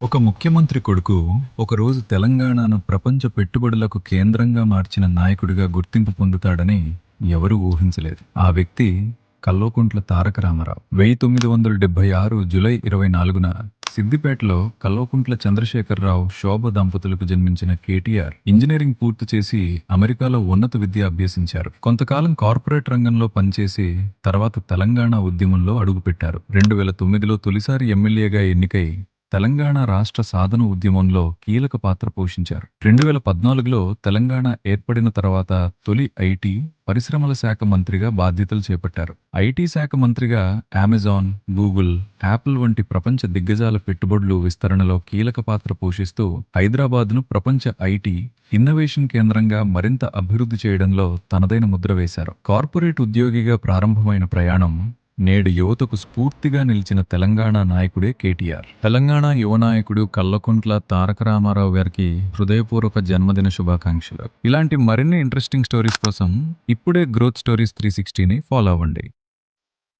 ఒక ముఖ్యమంత్రి కొడుకు ఒకరోజు తెలంగాణను ప్రపంచ పెట్టుబడులకు కేంద్రంగా మార్చిన నాయకుడిగా గుర్తింపు పొందుతాడని ఎవరూ ఊహించలేదు. ఆ వ్యక్తి కల్వకుంట్ల తారక రామారావు. 1976 జూలై 24న సిద్దిపేటలో కల్వకుంట్ల చంద్రశేఖరరావు, శోభ దంపతులకు జన్మించిన కేటీఆర్ ఇంజనీరింగ్ పూర్తి చేసి అమెరికాలో ఉన్నత విద్య అభ్యసించారు. కొంతకాలం కార్పొరేట్ రంగంలో పనిచేసి తర్వాత తెలంగాణ ఉద్యమంలో అడుగుపెట్టారు. 2009లో తొలిసారి ఎమ్మెల్యేగా ఎన్నికై తెలంగాణ రాష్ట్ర సాధన ఉద్యమంలో కీలక పాత్ర పోషించారు. 2014లో తెలంగాణ ఏర్పడిన తర్వాత తొలి ఐటీ, పరిశ్రమల శాఖ మంత్రిగా బాధ్యతలు చేపట్టారు. ఐటీ శాఖ మంత్రిగా అమెజాన్, గూగుల్, యాపిల్ వంటి ప్రపంచ దిగ్గజాల పెట్టుబడులు విస్తరణలో కీలక పాత్ర పోషిస్తూ హైదరాబాద్ను ప్రపంచ ఐటీ, ఇన్నోవేషన్ కేంద్రంగా మరింత అభివృద్ధి చేయడంలో తనదైన ముద్ర వేశారు. కార్పొరేట్ ఉద్యోగిగా ప్రారంభమైన ప్రయాణం నేడు యువతకు స్ఫూర్తిగా నిలిచిన తెలంగాణ నాయకుడే కేటీఆర్. తెలంగాణ యువ నాయకుడు కల్వకుంట్ల తారక రామారావు గారికి హృదయపూర్వక జన్మదిన శుభాకాంక్షలు. ఇలాంటి మరిన్ని ఇంట్రెస్టింగ్ స్టోరీస్ కోసం ఇప్పుడే గ్రోత్ స్టోరీస్ 360ని ఫాలో అవ్వండి.